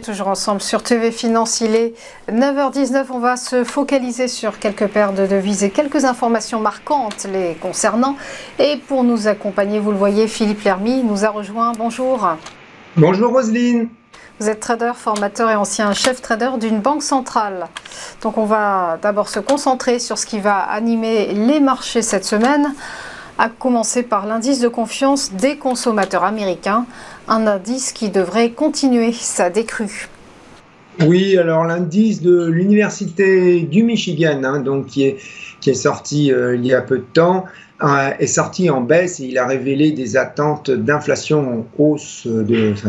toujours ensemble sur TV Finance. Il est 9h19. On va se focaliser sur quelques paires de devises et quelques informations marquantes les concernant. Et pour nous accompagner, vous le voyez, Philippe Lermy nous a rejoint. Bonjour. Bonjour Roselyne. Vous êtes trader, formateur et ancien chef trader d'une banque centrale. Donc on va d'abord se concentrer sur ce qui va animer les marchés cette semaine, à commencer par l'indice de confiance des consommateurs américains, un indice qui devrait continuer sa décrue. Oui, alors l'indice de l'Université du Michigan, donc qui est sorti il y a peu de temps, est sorti en baisse et il a révélé des attentes d'inflation en hausse.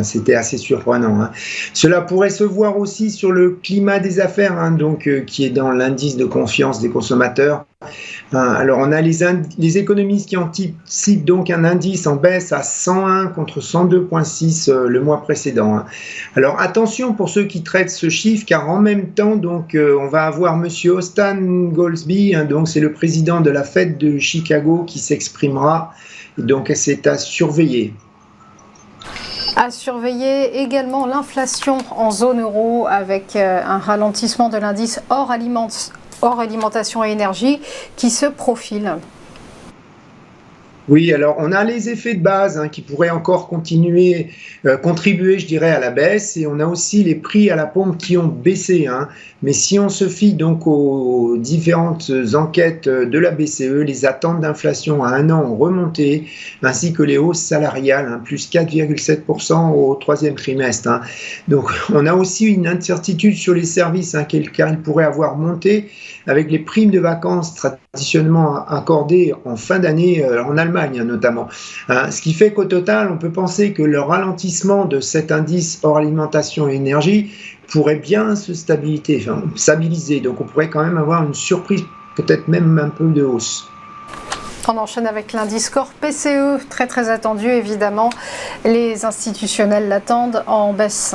C'était assez surprenant. Cela pourrait se voir aussi sur le climat des affaires, qui est dans l'indice de confiance des consommateurs. Alors on a les économistes qui anticipent donc un indice en baisse à 101 contre 102,6 le mois précédent. Alors attention pour ceux qui traitent ce chiffre, car en même temps on va avoir Monsieur Austan Goolsbee, donc c'est le président de la Fed de Chicago qui s'exprimera, donc c'est à surveiller. À surveiller également l'inflation en zone euro avec un ralentissement de l'indice hors alimentation et énergie qui se profile. Oui, alors on a les effets de base qui pourraient encore contribuer, je dirais, à la baisse, et on a aussi les prix à la pompe qui ont baissé. Mais si on se fie donc aux différentes enquêtes de la BCE, les attentes d'inflation à un an ont remonté, ainsi que les hausses salariales, plus 4,7% au troisième trimestre. Donc on a aussi une incertitude sur les services, car ils pourraient avoir monté avec les primes de vacances traditionnellement accordées en fin d'année en Allemagne notamment. Ce qui fait qu'au total, on peut penser que le ralentissement de cet indice hors alimentation et énergie pourrait bien se stabiliser. Donc on pourrait quand même avoir une surprise, peut-être même un peu de hausse. On enchaîne avec l'indice Core PCE, très attendu évidemment. Les institutionnels l'attendent en baisse.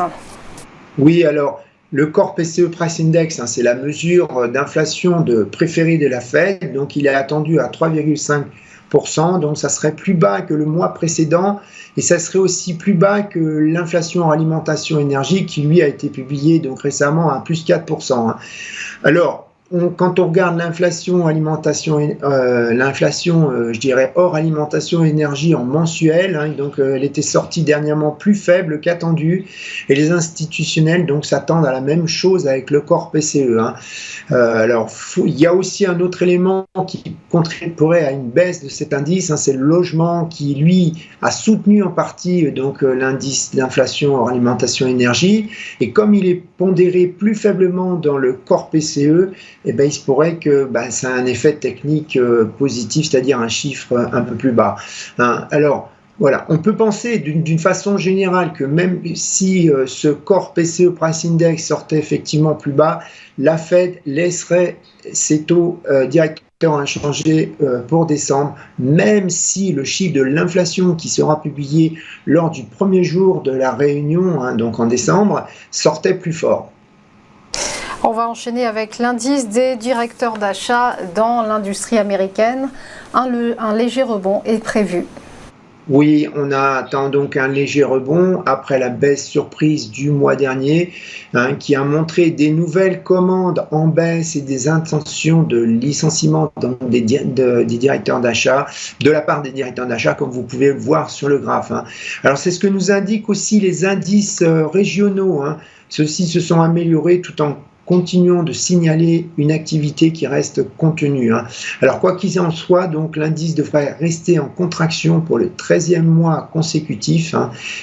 Oui, alors le Core PCE Price Index, c'est la mesure d'inflation préférée de la Fed, donc il est attendu à 3,5%, donc ça serait plus bas que le mois précédent, et ça serait aussi plus bas que l'inflation en alimentation énergie qui lui a été publié donc récemment à plus 4%. Alors, quand on regarde l'inflation je dirais hors alimentation énergie en mensuel, donc elle était sortie dernièrement plus faible qu'attendu, et les institutionnels donc s'attendent à la même chose avec le Core PCE. Alors il y a aussi un autre élément qui contribuerait à une baisse de cet indice, c'est le logement qui lui a soutenu en partie donc l'indice d'inflation hors alimentation énergie, et comme il est pondéré plus faiblement dans le Core PCE, il se pourrait que ça a un effet technique positif, c'est-à-dire un chiffre un peu plus bas. Alors, voilà, on peut penser d'une façon générale que même si ce Core PCE Price Index sortait effectivement plus bas, la Fed laisserait ses taux directeurs inchangés pour décembre, même si le chiffre de l'inflation qui sera publié lors du premier jour de la réunion, donc en décembre, sortait plus fort. On va enchaîner avec l'indice des directeurs d'achat dans l'industrie américaine. Un léger rebond est prévu. Oui, on attend donc un léger rebond après la baisse surprise du mois dernier, qui a montré des nouvelles commandes en baisse et des intentions de licenciement des directeurs d'achat, de la part des directeurs d'achat, comme vous pouvez le voir sur le graphe. Alors c'est ce que nous indiquent aussi les indices régionaux. Ceux-ci se sont améliorés tout en continuons de signaler une activité qui reste contenue. Alors quoi qu'il en soit, donc l'indice devrait rester en contraction pour le 13e mois consécutif.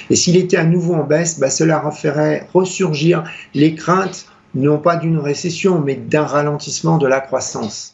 Et s'il était à nouveau en baisse, cela ferait ressurgir les craintes, non pas d'une récession, mais d'un ralentissement de la croissance.